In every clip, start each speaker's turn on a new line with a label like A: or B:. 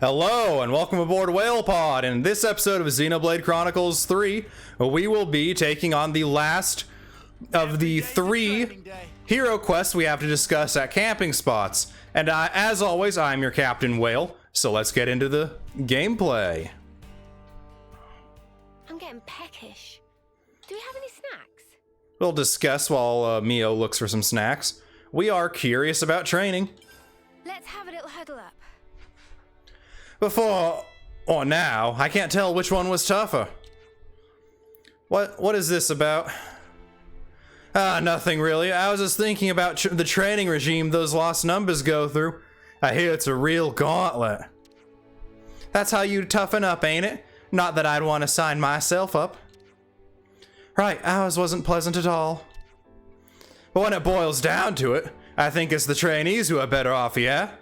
A: Hello and welcome aboard WhalePod. In this episode of Xenoblade Chronicles 3, we will be taking on the last of the 3 hero quests we have to discuss at camping spots. And as always, I'm your Captain Whale, so let's get into the gameplay.
B: I'm getting peckish. Do we have any snacks?
A: We'll discuss while Mio looks for some snacks. We are curious about training.
B: Let's have a little huddle up.
A: Before or now, I can't tell which one was tougher. What is this about? Nothing really. I was just thinking about the training regime those lost numbers go through. I hear it's a real gauntlet. That's how you toughen up, ain't it? Not that I'd want to sign myself up. Right, ours wasn't pleasant at all. But when it boils down to it, I think it's the trainees who are better off, yeah?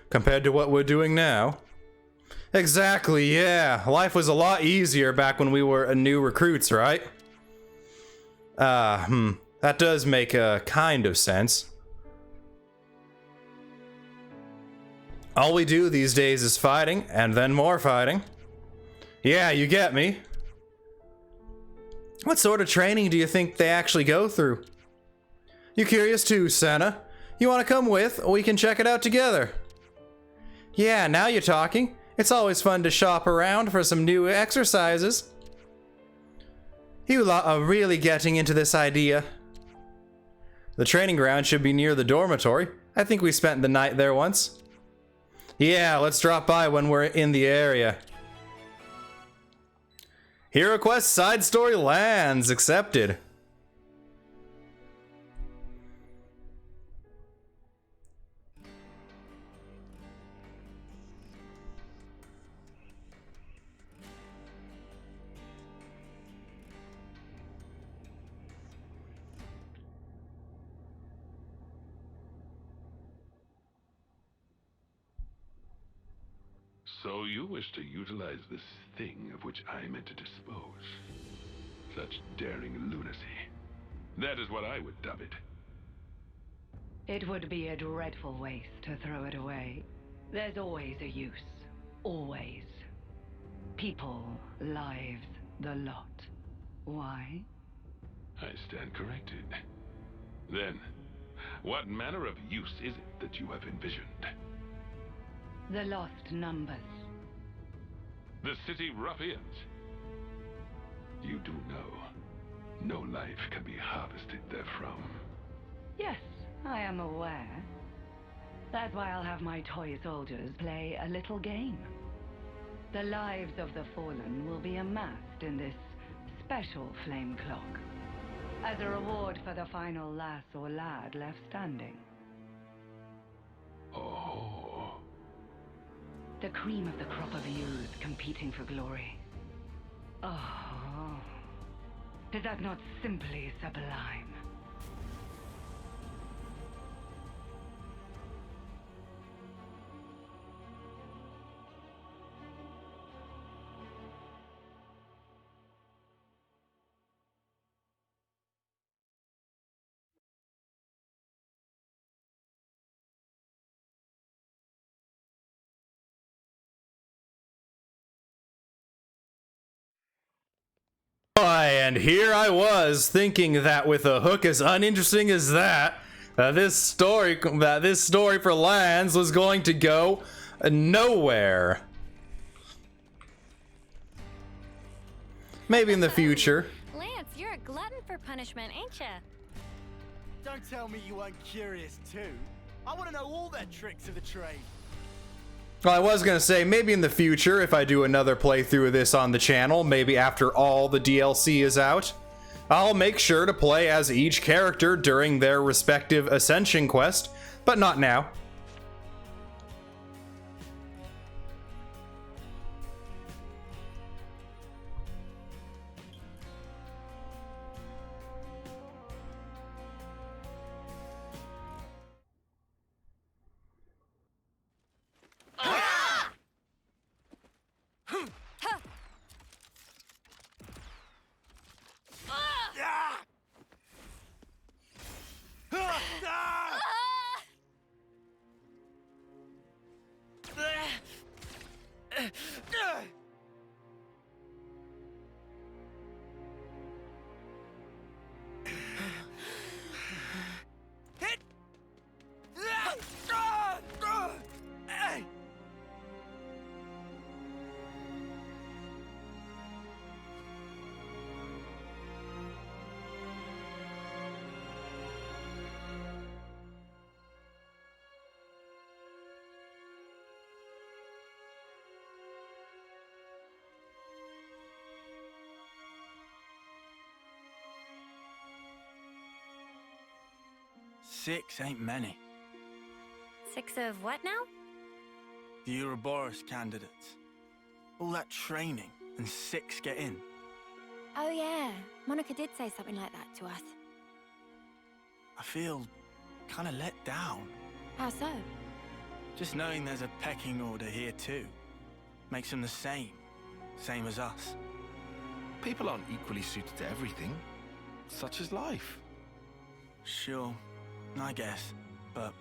A: Compared to what we're doing now. Exactly, yeah. Life was a lot easier back when we were new recruits, right? That does make a kind of sense. All we do these days is fighting, and then more fighting. Yeah, you get me. What sort of training do you think they actually go through? You curious too, Senna? You want to come with? We can check it out together. Yeah, now you're talking. It's always fun to shop around for some new exercises. You lot are really getting into this idea. The training ground should be near the dormitory. I think we spent the night there once. Yeah, let's drop by when we're in the area. Hero quest side story LANZ'S accepted.
C: So you wish to utilize this thing of which I meant to dispose. Such daring lunacy. That is what I would dub it.
D: It would be a dreadful waste to throw it away. There's always a use. Always. People, lives, the lot. Why?
C: I stand corrected. Then, what manner of use is it that you have envisioned?
D: The lost numbers.
C: The city ruffians. You do know, no life can be harvested therefrom.
D: Yes, I am aware. That's why I'll have my toy soldiers play a little game. The lives of the fallen will be amassed in this special flame clock, as a reward for the final lass or lad left standing.
C: Oh.
D: The cream of the crop of youth competing for glory. Oh, is that not simply sublime?
A: And here I was thinking that with a hook as uninteresting as that, this story for LANZ'S was going to go nowhere. Maybe in the future.
B: Lance, you're a glutton for punishment, ain't ya?
E: Don't tell me you weren't curious too. I want to know all their tricks of the trade.
A: Well, I was gonna say, maybe in the future, if I do another playthrough of this on the channel, maybe after all the DLC is out, I'll make sure to play as each character during their respective Ascension quest, but not now.
E: Six ain't many.
B: 6 of what now?
E: The Ouroboros candidates. All that training, and 6 get in.
B: Oh yeah, Monica did say something like that to us.
E: I feel kind of let down.
B: How so?
E: Just knowing there's a pecking order here too. Makes them the same as us.
F: People aren't equally suited to everything. Such is life.
E: Sure, I guess, but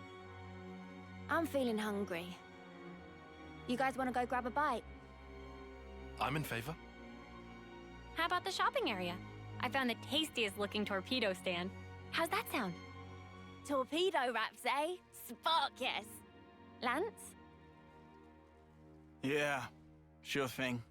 B: I'm feeling hungry. You guys want to go grab a bite?
F: I'm in favor.
G: How about the shopping area? I found the tastiest looking torpedo stand. How's that sound?
B: Torpedo wraps, eh? Spark, yes. Lance?
E: yeah, sure thing.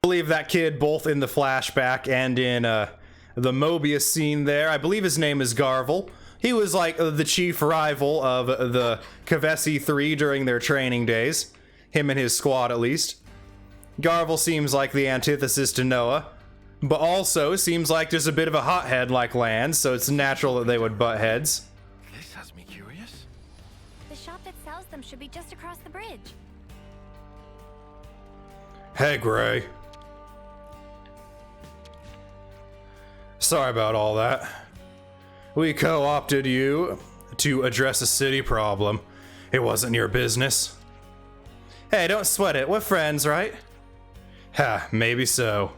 A: Believe that kid both in the flashback and in the Mobius scene there. I believe his name is Garvel. He was like the chief rival of the Kavesi 3 during their training days. Him and his squad, at least. Garvel seems like the antithesis to Noah, but also seems like just a bit of a hothead like Lanz, so it's natural that they would butt heads.
F: This has me curious.
B: The shop that sells them should be just across the bridge.
A: Hey, Gray. Sorry about all that. We co-opted you to address a city problem. It wasn't your business. Hey, don't sweat it. We're friends, right? Ha, maybe so.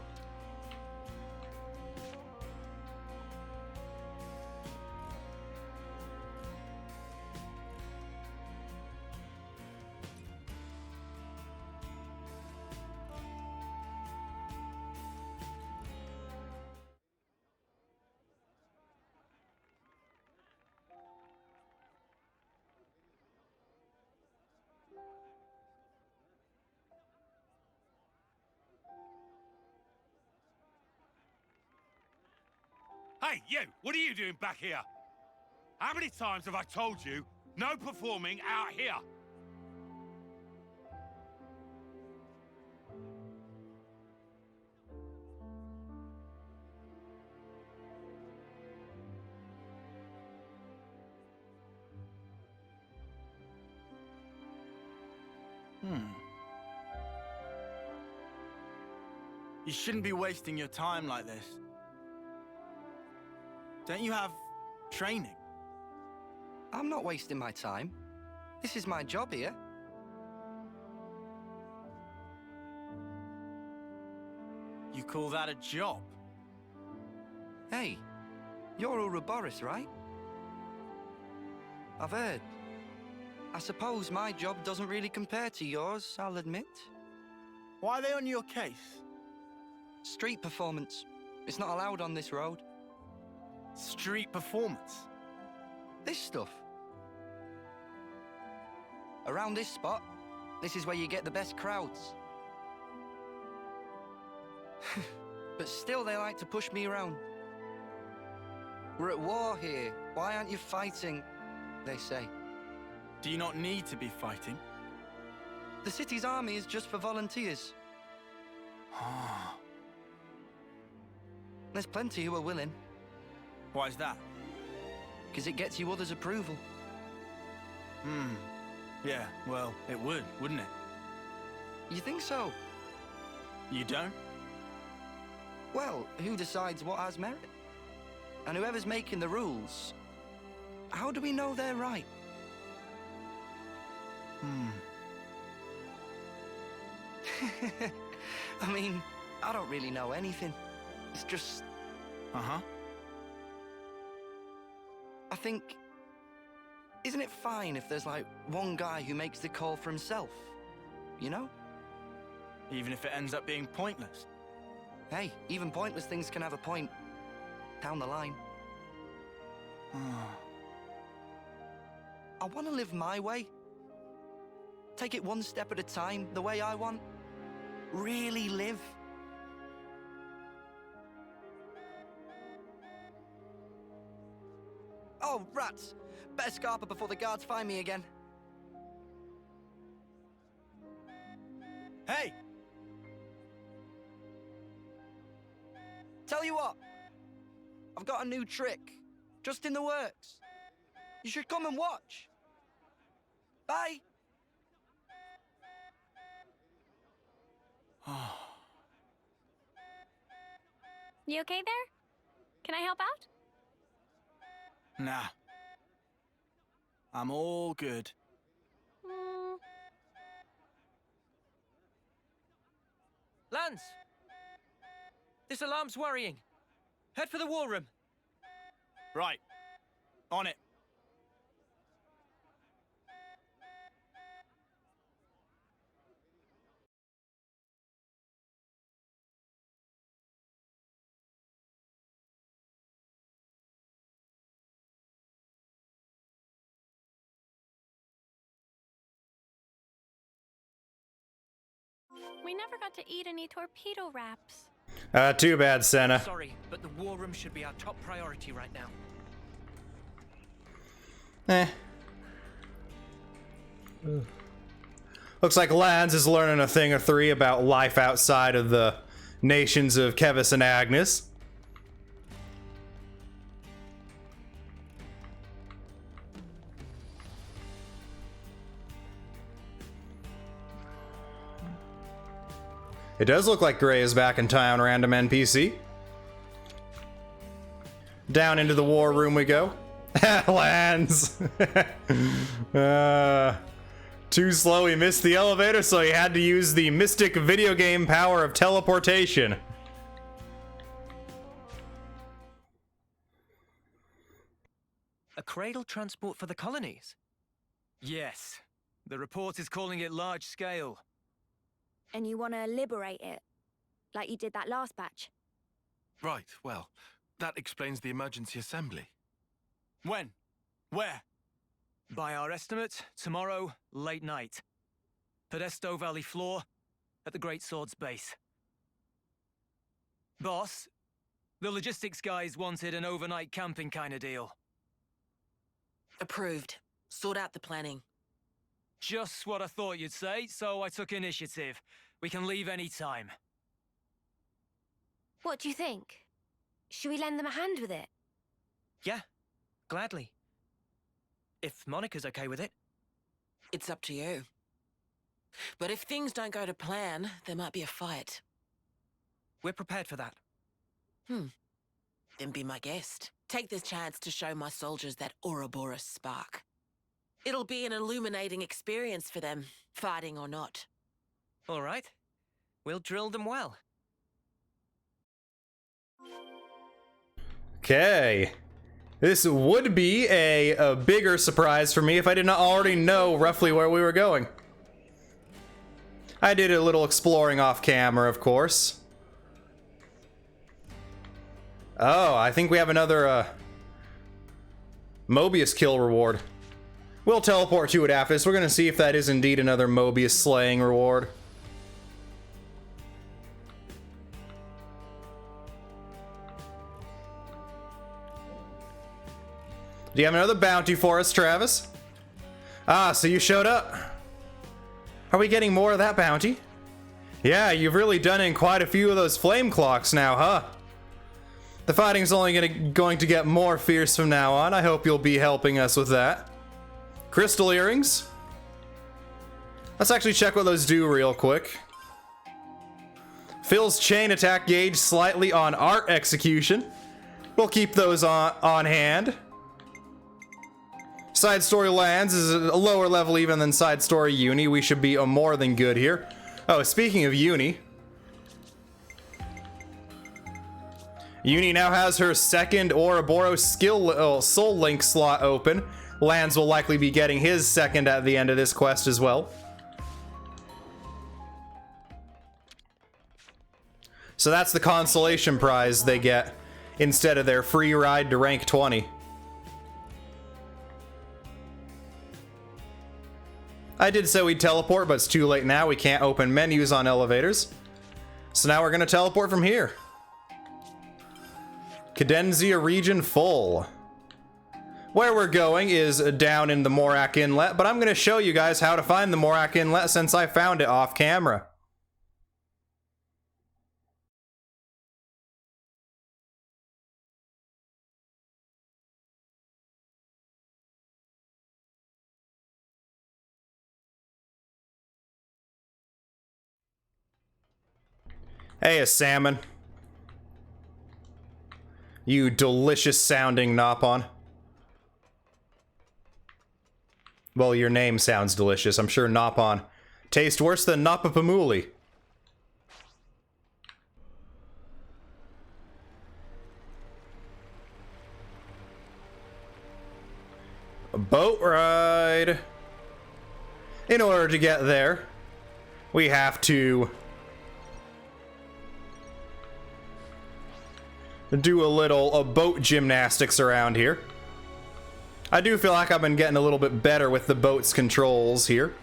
H: Hey, you! What are you doing back here? How many times have I told you, no performing out here?
E: You shouldn't be wasting your time like this. Don't you have training?
I: I'm not wasting my time. This is my job here.
E: You call that a job?
I: Hey, you're Ouroboros, right? I've heard. I suppose my job doesn't really compare to yours, I'll admit.
E: Why are they on your case?
I: Street performance. It's not allowed on this road.
E: Street performance?
I: This stuff. Around this spot, this is where you get the best crowds. But still they like to push me around. We're at war here. Why aren't you fighting? They say.
E: Do you not need to be fighting?
I: The city's army is just for volunteers. There's plenty who are willing.
E: Why's that?
I: Because it gets you others' approval.
E: Yeah, well, it would, wouldn't it?
I: You think so?
E: You don't?
I: Well, who decides what has merit? And whoever's making the rules, how do we know they're right? I mean, I don't really know anything. It's just...
E: Uh-huh.
I: I think... Isn't it fine if there's, like, one guy who makes the call for himself? You know?
E: Even if it ends up being pointless.
I: Hey, even pointless things can have a point. Down the line. I want to live my way. Take it one step at a time, the way I want. Really live. Oh, rats! Better scarper before the guards find me again.
E: Hey!
I: Tell you what, I've got a new trick, just in the works. You should come and watch. Bye.
G: You okay there? Can I help out?
E: Nah. I'm all good.
J: Lanz! This alarm's worrying. Head for the war room.
E: Right. On it.
G: We never got to eat any torpedo wraps.
A: Too bad, Senna.
J: Sorry, but the war room should be our top priority right now.
A: Looks like Lanz is learning a thing or three about life outside of the nations of Kevis and Agnes. It does look like Gray is back in town, random NPC. Down into the war room we go. Lanz! Too slow, he missed the elevator, so he had to use the mystic video game power of teleportation.
J: A cradle transport for the colonies?
E: Yes. The report is calling it large scale.
B: And you want to liberate it, like you did that last batch?
F: Right, well, that explains the emergency assembly.
E: When? Where? By our estimate, tomorrow, late night. Podesto Valley floor, at the Great Sword's base. Boss, the logistics guys wanted an overnight camping kind of deal.
K: Approved. Sort out the planning.
E: Just what I thought you'd say, so I took initiative. We can leave any time.
B: What do you think? Should we lend them a hand with it?
J: Yeah, gladly. If Monica's okay with it.
K: It's up to you. But if things don't go to plan, there might be a fight.
J: We're prepared for that.
K: Then be my guest. Take this chance to show my soldiers that Ouroboros spark. It'll be an illuminating experience for them, fighting or not.
J: All right. We'll drill them well.
A: Okay. This would be a bigger surprise for me if I did not already know roughly where we were going. I did a little exploring off camera, of course. Oh, I think we have another Mobius kill reward. We'll teleport to it after this. We're going to see if that is indeed another Mobius slaying reward. Do you have another bounty for us, Travis? Ah, so you showed up. Are we getting more of that bounty? Yeah, you've really done in quite a few of those flame clocks now, huh? The fighting's only going to get more fierce from now on. I hope you'll be helping us with that. Crystal earrings. Let's actually check what those do real quick. Fills chain attack gauge slightly on art execution. We'll keep those on hand. Side story lands is a lower level even than side story uni. We should be more than good here. Oh, speaking of uni. Uni now has her second Ouroboros soul link slot open. Lanz will likely be getting his second at the end of this quest as well. So that's the consolation prize they get instead of their free ride to rank 20. I did say we'd teleport, but it's too late now. We can't open menus on elevators. So now we're going to teleport from here. Cadenzia region full. Where we're going is down in the Morak Inlet, but I'm going to show you guys how to find the Morak Inlet since I found it off camera. Hey, a salmon. You delicious sounding Nopon. Well, your name sounds delicious. I'm sure Nopon tastes worse than Napapamuli. A boat ride. In order to get there, we have to do a little boat gymnastics around here. I do feel like I've been getting a little bit better with the boat's controls here.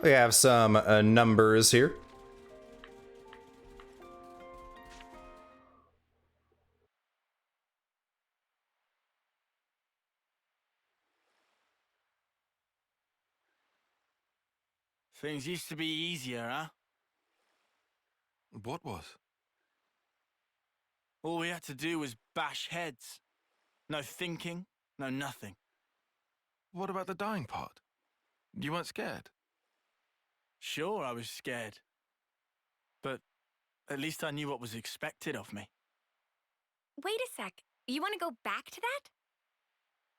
A: We have some numbers here.
E: Things used to be easier, huh?
F: What was?
E: All we had to do was bash heads. No thinking, no nothing.
F: What about the dying part? You weren't scared?
E: Sure, I was scared. But at least I knew what was expected of me.
G: Wait a sec. You want to go back to that?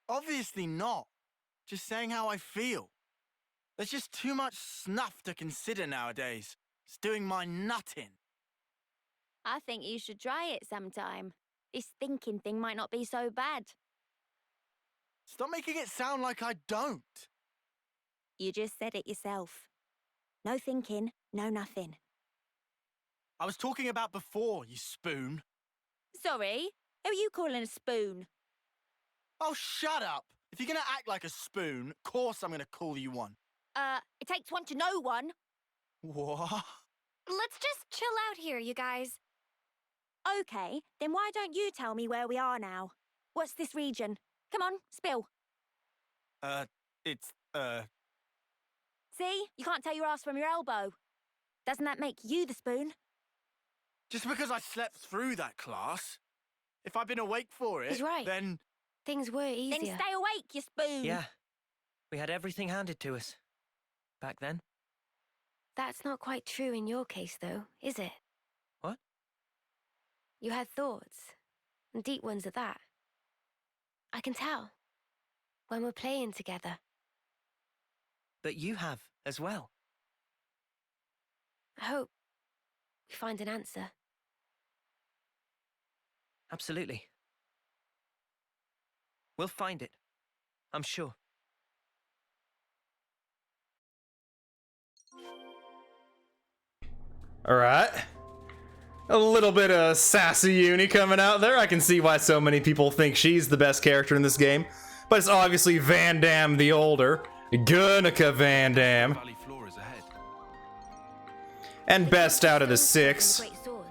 E: Obviously not. Just saying how I feel. There's just too much snuff to consider nowadays. It's doing my nut in.
B: I think you should try it sometime. This thinking thing might not be so bad.
E: Stop making it sound like I don't.
B: You just said it yourself. No thinking, no nothing.
E: I was talking about before, you spoon.
B: Sorry? Who are you calling a spoon?
E: Oh, shut up. If you're gonna act like a spoon, of course I'm gonna call you one.
B: It takes one to know one.
E: What?
G: Let's just chill out here, you guys.
B: Okay, then why don't you tell me where we are now? What's this region? Come on, spill.
E: It's,
B: See? You can't tell your ass from your elbow. Doesn't that make you the spoon?
E: Just because I slept through that class, if I'd been awake for it,
G: He's right.
E: then...
G: Things were easier.
B: Then stay awake, you spoon.
J: Yeah. We had everything handed to us. Back then.
G: That's not quite true in your case, though, is it?
J: What?
G: You had thoughts. And deep ones at that. I can tell. When we're playing together.
J: But you have, as well.
G: I hope we find an answer.
J: Absolutely. We'll find it. I'm sure.
A: Alright. A little bit of sassy Uni coming out there. I can see why so many people think she's the best character in this game. But it's obviously Van Damme the older. Guernica Van Damme.
F: Valley floor is ahead.
A: And best out of the six.
B: Great sword.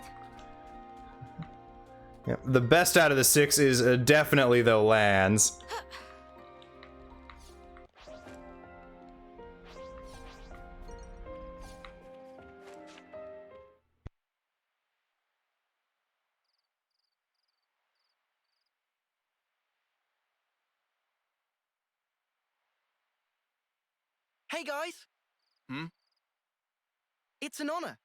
A: Yeah, the best out of the six is definitely the LANZ'S.
L: Hey, guys.
F: Hmm?
L: It's an honor.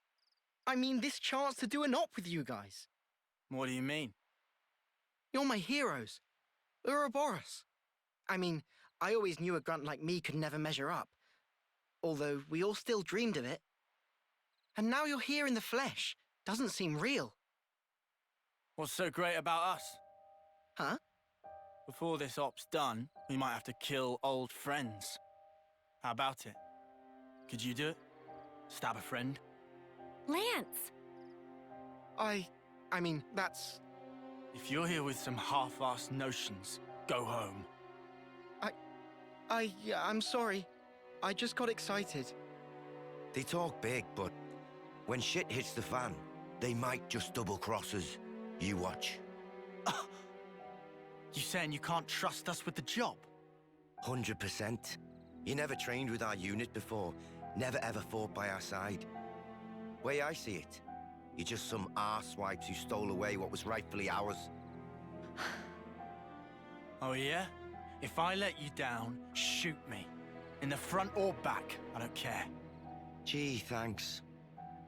L: I mean, this chance to do an op with you guys.
F: What do you mean?
L: You're my heroes. Ouroboros. I mean, I always knew a grunt like me could never measure up. Although we all still dreamed of it. And now you're here in the flesh. Doesn't seem real.
F: What's so great about us?
L: Huh?
F: Before this op's done, we might have to kill old friends. How about it? Could you do it? Stab a friend?
B: Lance!
L: I mean, that's...
F: If you're here with some half-assed notions, go home.
L: I'm sorry. I just got excited.
M: They talk big, but when shit hits the fan, they might just double-cross us. You watch.
F: You saying you can't trust us with the job?
M: 100%. You never trained with our unit before. Never ever fought by our side. Way I see it, you're just some arsewipes who stole away what was rightfully ours.
F: Oh yeah? If I let you down, shoot me. In the front or back, I don't care.
M: Gee, thanks.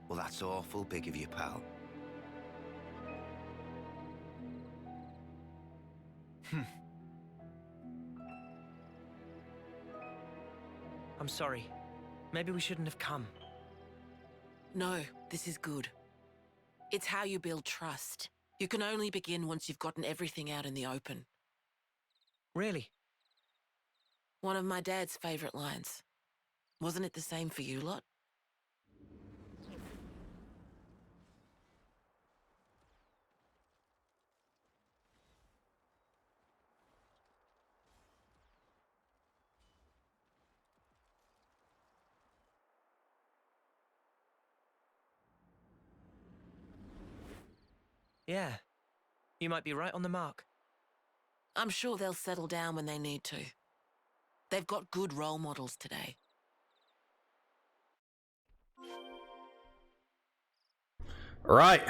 M: Well, that's awful big of you, pal.
J: I'm sorry. Maybe we shouldn't have come.
K: No, this is good. It's how you build trust. You can only begin once you've gotten everything out in the open.
J: Really?
K: One of my dad's favorite lines. Wasn't it the same for you lot?
J: Yeah. You might be right on the mark.
K: I'm sure they'll settle down when they need to. They've got good role models today.
A: Right.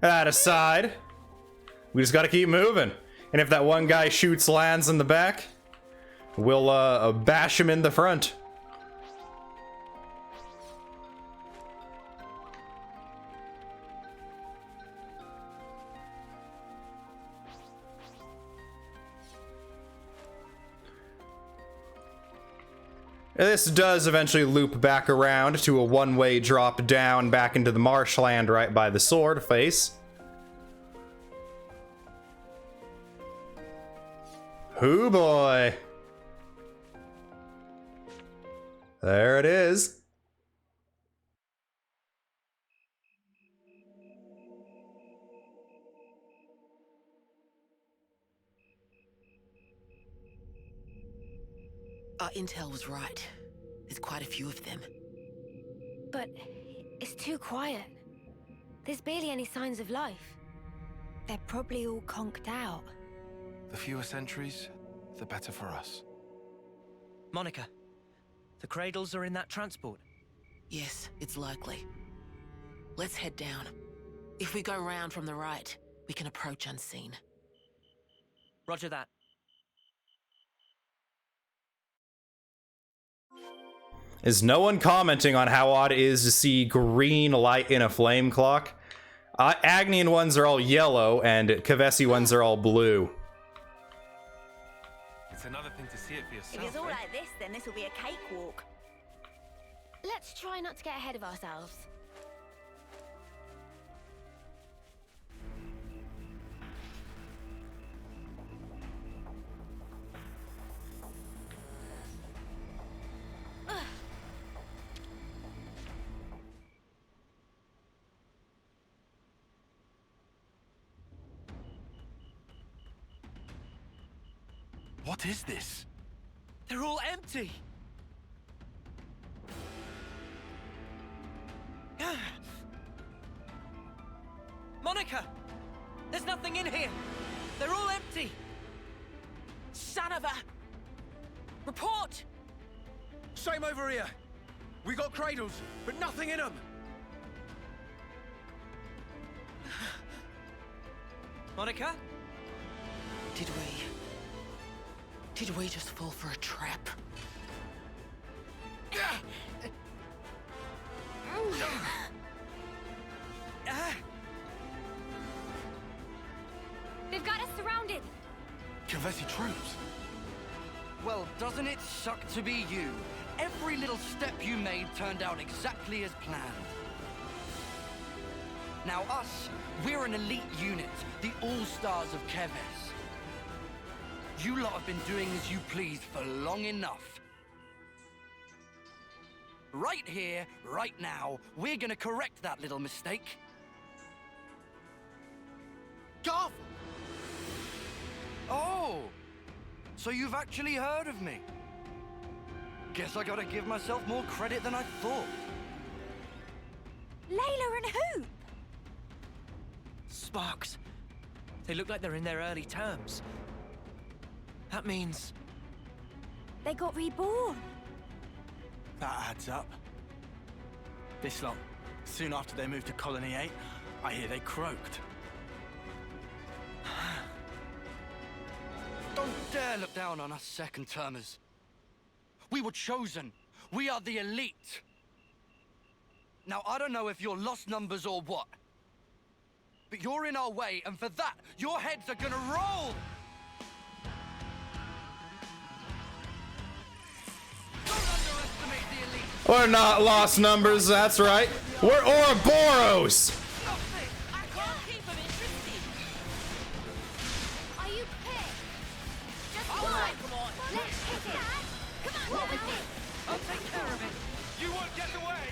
A: That aside, we just gotta keep moving. And if that one guy shoots Lanz in the back, we'll bash him in the front. This does eventually loop back around to a one-way drop down back into the marshland right by the sword face. Hoo boy. There it is.
K: Our intel was right. There's quite a few of them.
G: But it's too quiet. There's barely any signs of life.
B: They're probably all conked out.
F: The fewer sentries, the better for us.
J: Monica, the cradles are in that transport.
K: Yes, it's likely. Let's head down. If we go round from the right, we can approach unseen.
J: Roger that.
A: Is no one commenting on how odd it is to see green light in a flame clock? Agnian ones are all yellow, and Kavesi ones are all blue.
F: It's another thing to see it for yourself.
B: If it's all like this, then this will be a cakewalk.
G: Let's try not to get ahead of ourselves.
F: What is this?
J: They're all empty! Monica! There's nothing in here! They're all empty!
K: Son of a... Report!
E: Same over here. We got cradles, but nothing in them.
J: Monica?
K: Did we just fall for a trap?
I: Well, doesn't it suck to be you? Every little step you made turned out exactly as planned. Now us, we're an elite unit, the all-stars of Keves. You lot have been doing as you please for long enough. Right here, right now, we're gonna correct that little mistake.
L: Garvel!
I: Oh! So you've actually heard of me? Guess I gotta give myself more credit than I thought.
B: Layla and Hoop!
J: Sparks. They look like they're in their early terms. That means...
B: They got reborn.
F: That adds up. This lot, soon after they moved to Colony 8, I hear they croaked.
I: Don't dare look down on us second-termers. We were chosen. We are the elite. Now, I don't know if you're lost numbers or what, but you're in our way, and for that, your heads are gonna roll! Don't underestimate the elite!
A: We're not lost numbers, that's right. We're Ouroboros!
K: I can't keep them interested.
B: Are you pissed? Just
K: All
B: one.
K: right, come on.
B: Let's hit it. Come on, what was it?
K: I'll take care of it.
H: You won't get away!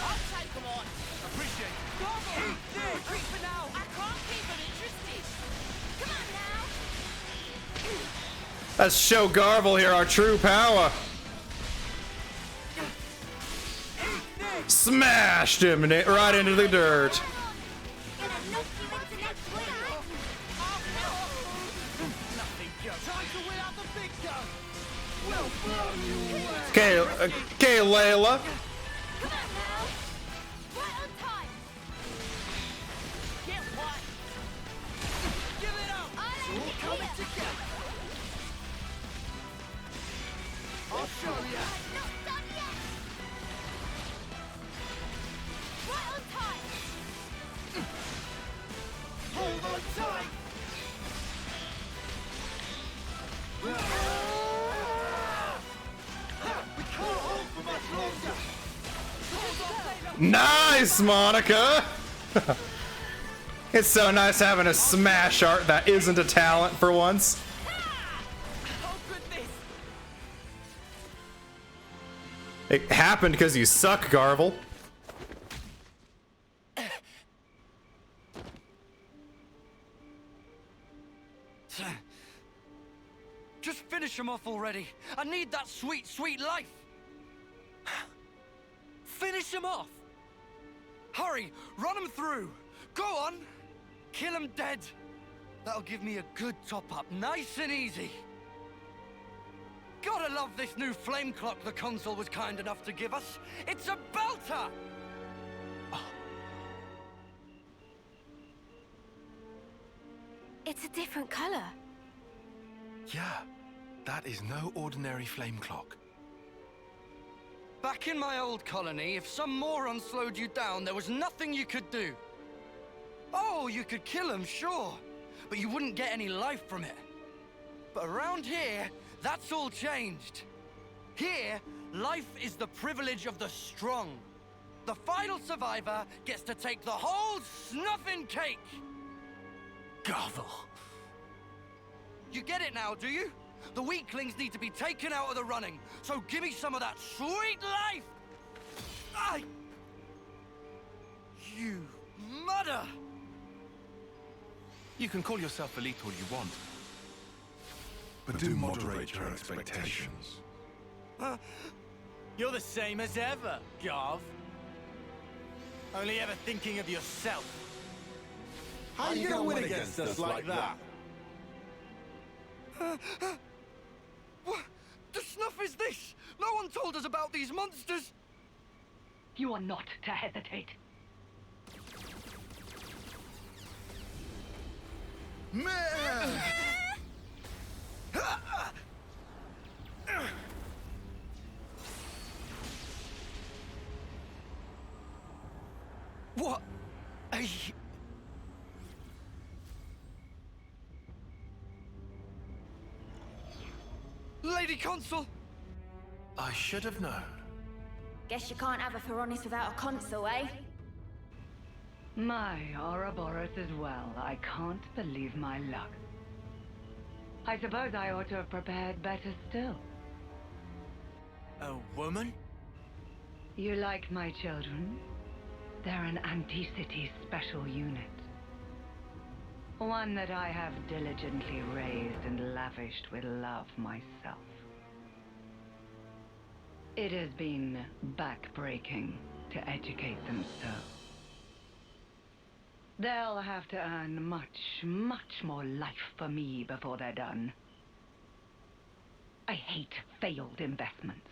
K: I'll take them on.
H: Appreciate it.
K: Garvel! Retreat for now. I can't keep them interested.
B: Come on now.
A: Let's show Garvel here our true power. Smashed him right into the dirt.
B: Gonna knock you into next week.
L: Time to win out the big gun! We'll blow you away!
A: Okay, Layla.
B: Come on now. Right on time.
K: Get what?
L: Give it up!
B: I
L: We're
B: like
L: coming
B: it here.
L: together! I'll show ya!
B: Not done yet. Right on time.
L: Hold on tight! We can't hold for much longer!
A: Nice, Monica. It's so nice having a smash art that isn't a talent for once.
K: Oh, goodness.
A: It happened because you suck, Garvel.
I: Just finish him off already. I need that sweet, sweet life.
J: Finish him off!
I: Hurry, run him through. Go on. Kill him dead. That'll give me a good top-up, nice and easy. Gotta love this new flame clock the console was kind enough to give us. It's a belter!
G: It's a different color.
N: Yeah, that is no ordinary flame clock.
I: Back in my old colony, if some moron slowed you down, there was nothing you could do. Oh, you could kill him, sure, but you wouldn't get any life from it. But around here, that's all changed. Here, life is the privilege of the strong. The final survivor gets to take the whole snuffing cake.
F: Garvel.
I: You get it now, do you? The weaklings need to be taken out of the running, so give me some of that sweet life! You mother!
N: You can call yourself elite all you want, but do moderate your expectations.
F: You're the same as ever, Garv. Only ever thinking of yourself.
N: How are you gonna win against us like that?
I: What the snuff is this? No one told us about these monsters!
D: You are not to hesitate.
I: What? Lady Consul!
N: I should have known.
B: Guess you can't have a Feronis without a consul, eh?
D: My Ouroboros as well. I can't believe my luck. I suppose I ought to have prepared better still.
F: A woman?
D: You like my children? They're an Anti-City special unit. One that I have diligently raised and lavished with love myself. It has been backbreaking to educate them so. They'll have to earn much, much more life for me before they're done. I hate failed investments.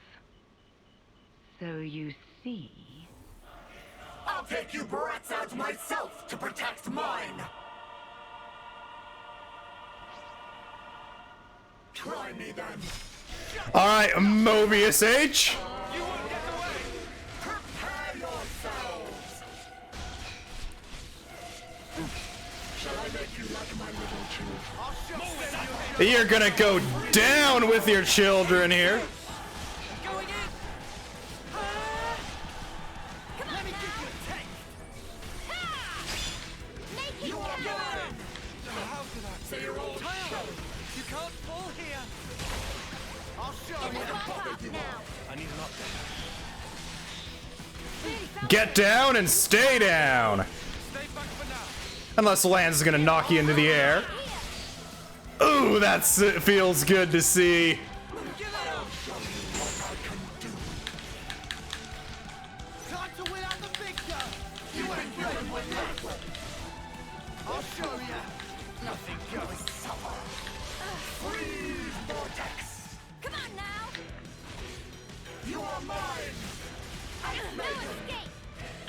D: So you see...
O: I'll take you brats out myself to protect mine! Try me then.
A: Alright, Mobius H.
O: You won't get away! Prepare yourselves! Shall I make you like my little children?
A: You're gonna go down with your children here.
O: Going in!
I: Let me give you a take!
O: You are mine!
I: How could I?
O: So you're all
I: Tyler, you can't fall here! I'll show you!
F: I need an update.
A: Get down and stay down.
H: Stay back for now.
A: Unless Lance is gonna knock you into the air. Ooh, it feels good to see.
I: Time to win out the big gun! You ain't getting one left! I'll show ya! Nothing goes.
O: Freeze, Vortex!
B: Come on now!
O: You are mine!
B: No escape!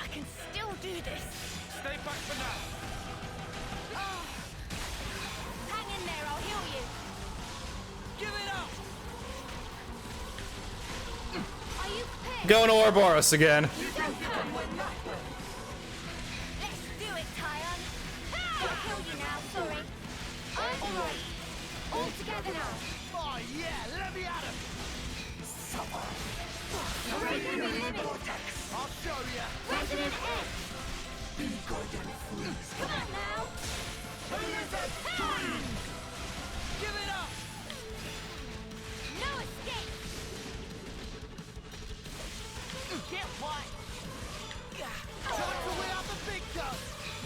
B: I can still do this!
H: Stay back for now.
B: Hang in there, I'll heal you!
I: Give it up!
B: Are you prepared?
A: Going to Ouroboros again.
B: Let's do it, Tyon! I'll kill you now, sorry. Alright. All together now.
I: Oh yeah, let me at him! I'll show ya!
B: President X! Come on now!
I: Give it up!
B: No escape!
I: Get what? Time to win out the big gun!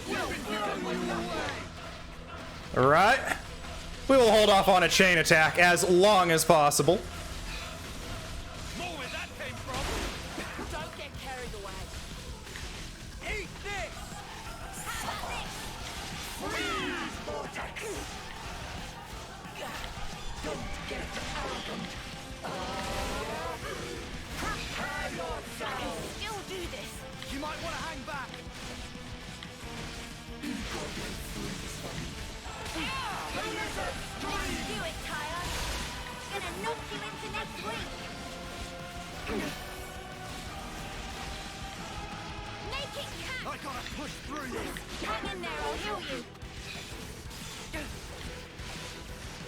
I: We'll throw you away!
A: Alright. We will hold off on a chain attack as long as possible.
H: More where that came from.
K: Don't get carried away.
I: Eat this!
O: Freeze, Vortex! Don't get arrogant. Prepare yourselves!
B: Still do this!
I: You might want to hang back!
B: Let's do it, Tyon! Gonna knock you into next week! Make it count!
I: I gotta push through this!
B: Hang in there, I'll heal you!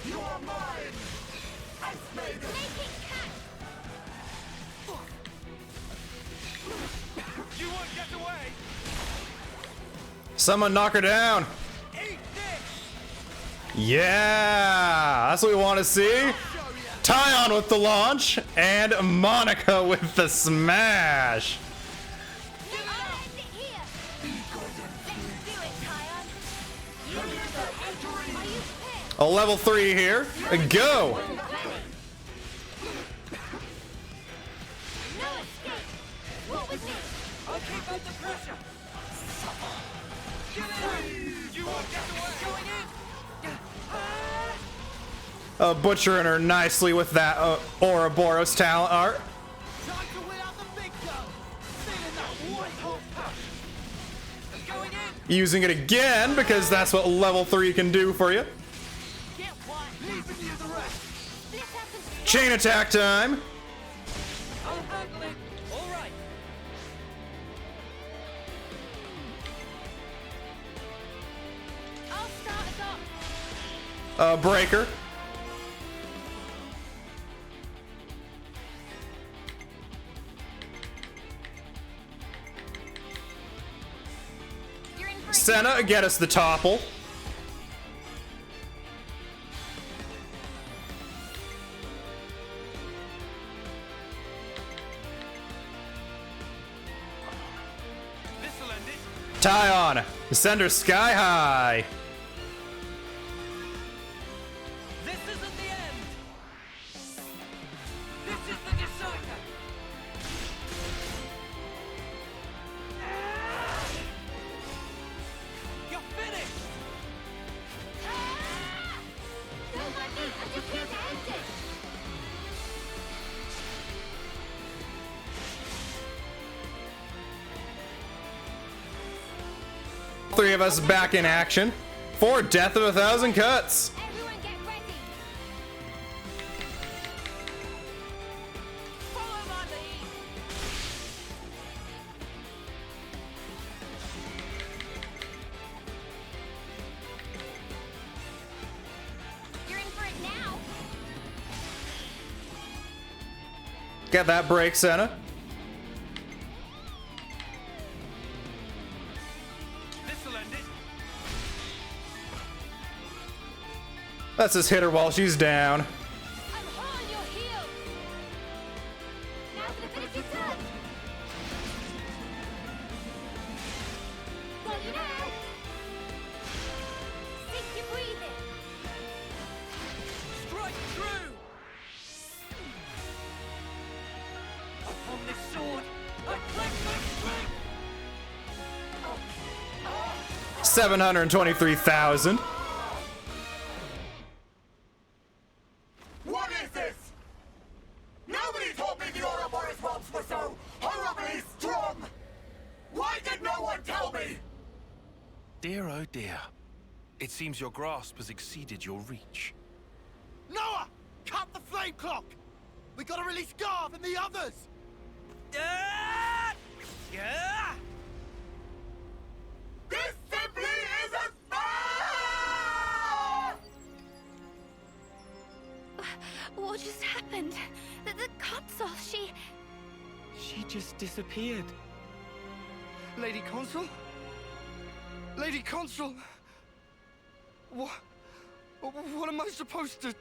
O: You are mine! I've made it!
B: Make it count!
H: You won't get away.
A: Someone knock her down.
I: Eat this!
A: Yeah, that's what we want to see. Tyon with the launch and Monica with the smash.
B: I'll end it here! Let's do it, Tyon! You need to enter. Are you prepared?
A: A level 3 here. Go.
B: No escape! What was it?
I: I'll keep up the pressure! Get it!
H: You won't get away.
I: Going in!
A: Butchering her nicely with that Ouroboros talent art.
I: Time to win out the big gun! Feeling that white hot push! Going in!
A: Using it again because that's what level 3 can do for you.
I: Get what? Leaving you the rest!
B: Split up and
A: Chain attack time.
I: I'll handle it! Alright!
B: I'll start. Start us up.
A: Breaker. Senna, get us the topple.
H: This'll end it.
A: Tyon, send her sky high.
J: This isn't the end! This is the decider! You're finished!
B: Don't mind me, I'm just here to end it.
A: Three of us back in action for Death of a Thousand Cuts.
B: Everyone get ready.
J: Follow my lead!
B: You're in for it now.
A: Get that break, Senna.
H: This'll end it.
A: Let's just hit her while she's down.
B: I'm hot on your heels. Now for the finishing touch. Got you now. Sink your breathing.
J: Strike true! Upon this sword, I pledge my strength!
A: 723,000.
O: What is this? Nobody told me the Ouroboros ropes were so horribly strong! Why did no one tell me?
N: Dear oh dear. It seems your grasp has exceeded your reach.
F: Noah! Cut the flame clock! We gotta release Garv and the others!
J: Yeah! Yeah!
O: This simply isn't fair!
G: What just happened? The console,
I: She just disappeared. Lady Consul? Lady Consul? What am I supposed to...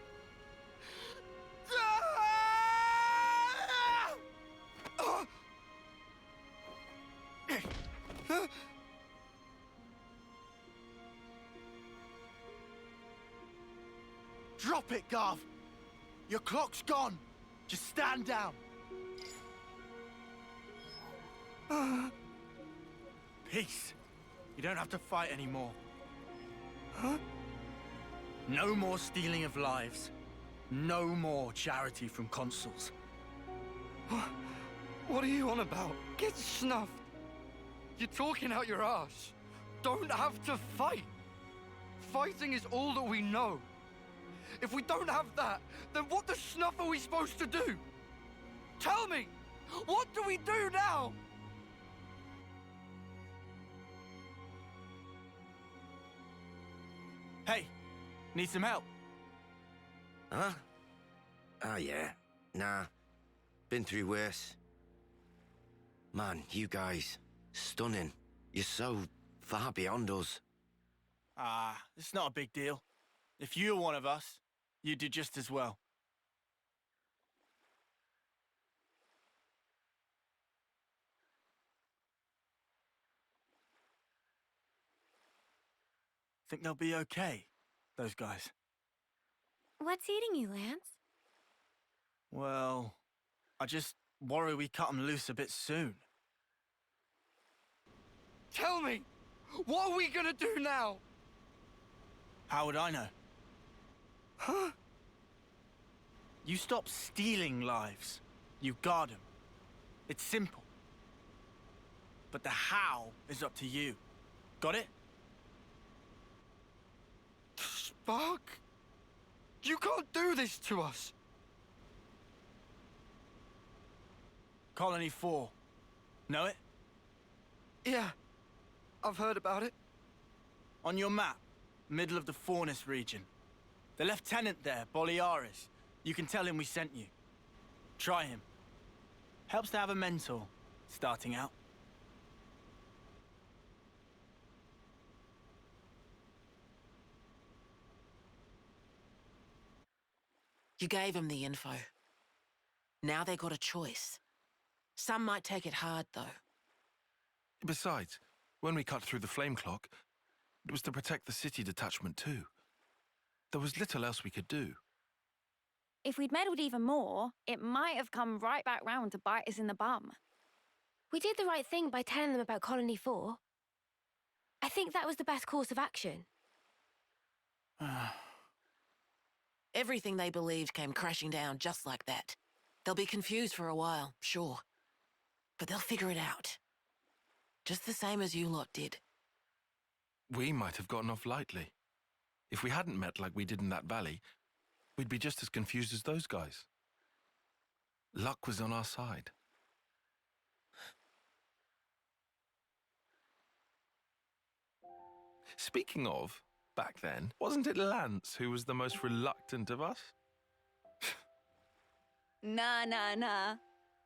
F: Drop it, Garv! Your clock's gone! Just stand down! Peace. You don't have to fight anymore.
I: Huh?
F: No more stealing of lives. No more charity from consuls.
I: What are you on about? Get snuffed. You're talking out your ass. Don't have to fight. Fighting is all that we know. If we don't have that, then what the snuff are we supposed to do? Tell me! What do we do now?
F: Hey, need some help?
M: Huh? Oh, yeah. Nah. Been through worse. Man, you guys. Stunning. You're so far beyond us.
F: Ah, it's not a big deal. If you were one of us, you'd do just as well. Think they'll be okay, those guys?
G: What's eating you, Lance?
F: Well, I just worry we cut them loose a bit soon.
I: Tell me! What are we gonna do now?
F: How would I know?
I: Huh?
F: You stop stealing lives. You guard them. It's simple. But the how is up to you. Got it?
I: Spark? You can't do this to us.
F: Colony 4. Know it?
I: Yeah, I've heard about it.
F: On your map, middle of the Faunus region. The lieutenant there, Boliaris. You can tell him we sent you. Try him. Helps to have a mentor, starting out.
K: You gave them the info. Now they got a choice. Some might take it hard, though.
N: Besides, when we cut through the flame clock, it was to protect the city detachment too. There was little else we could do.
B: If we'd meddled even more, it might have come right back round to bite us in the bum.
G: We did the right thing by telling them about Colony 4. I think that was the best course of action.
K: Everything they believed came crashing down just like that. They'll be confused for a while, sure. But they'll figure it out. Just the same as you lot did.
N: We might have gotten off lightly. If we hadn't met like we did in that valley, we'd be just as confused as those guys. Luck was on our side. Speaking of, back then, wasn't it Lance who was the most reluctant of us?
B: Nah.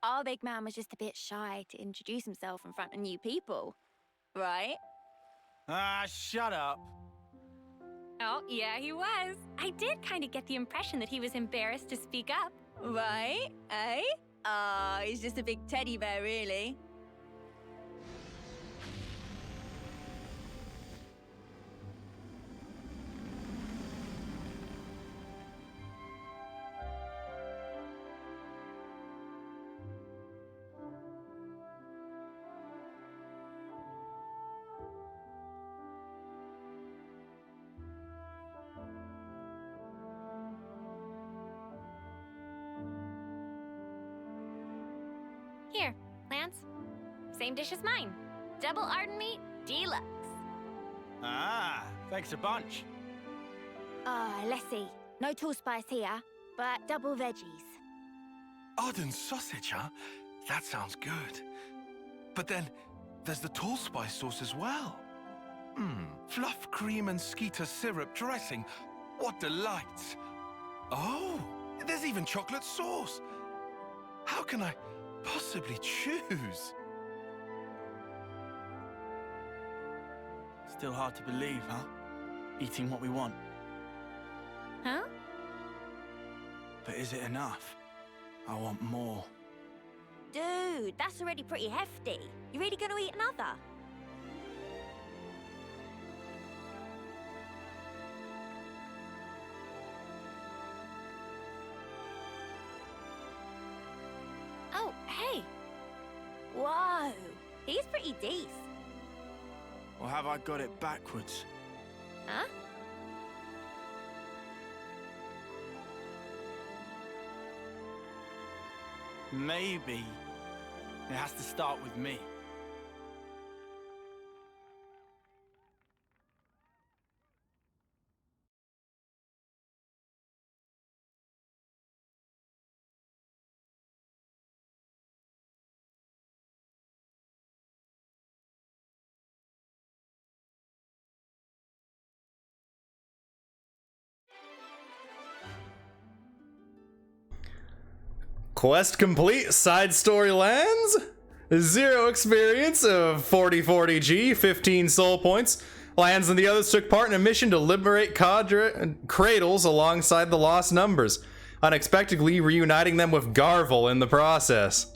B: Our big man was just a bit shy to introduce himself in front of new people. Right?
F: Ah, shut up.
B: Oh, yeah, he was. I did kind of get the impression that he was embarrassed to speak up. Right? Eh? He's just a big teddy bear, really. Here, Lance. Same dish as mine. Double Arden meat, deluxe.
F: Ah, thanks a bunch.
B: Let's see. No tall spice here, but double veggies.
N: Arden sausage, huh? That sounds good. But then, there's the tall spice sauce as well. Fluff cream and skeeter syrup dressing. What delights. Oh, there's even chocolate sauce. How can I possibly choose?
F: Still hard to believe, huh? Eating what we want.
B: Huh?
F: But is it enough? I want more.
B: Dude, that's already pretty hefty. You really gonna eat another? Oh, hey. Whoa, he's pretty decent.
F: Or have I got it backwards?
B: Huh?
F: Maybe it has to start with me.
A: Quest complete, side story lands. 0 experience of 40-40G, 15 soul points. Lands and the others took part in a mission to liberate cradles alongside the lost numbers, unexpectedly reuniting them with Garvel in the process.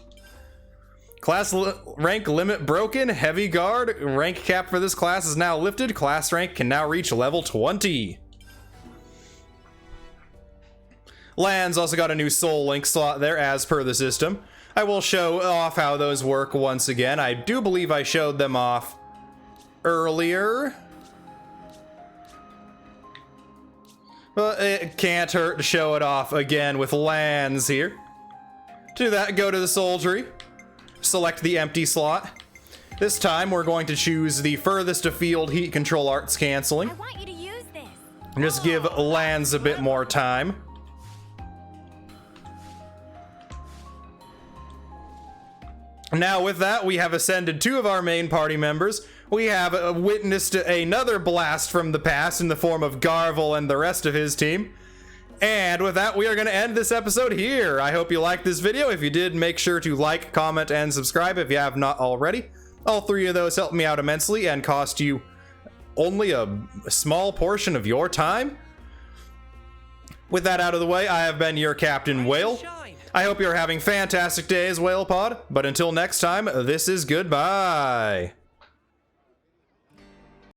A: Class rank limit broken, heavy guard. Rank cap for this class is now lifted. Class rank can now reach level 20. LANZ'S also got a new Soul Link slot there as per the system. I will show off how those work once again. I do believe I showed them off earlier. But it can't hurt to show it off again with LANZ'S here. To do that, go to the Soldiery. Select the empty slot. This time we're going to choose the furthest afield heat control arts canceling.
B: I want you to use this.
A: And just give LANZ'S a bit more time. Now with that, we have ascended 2 of our main party members. We have witnessed another blast from the past in the form of Garvel and the rest of his team. And with that, we are going to end this episode here. I hope you liked this video. If you did, make sure to like, comment, and subscribe if you have not already. All 3 of those help me out immensely and cost you only a small portion of your time. With that out of the way, I have been your Captain Whale. I hope you're having fantastic days, Whale Pod. But until next time, this is goodbye.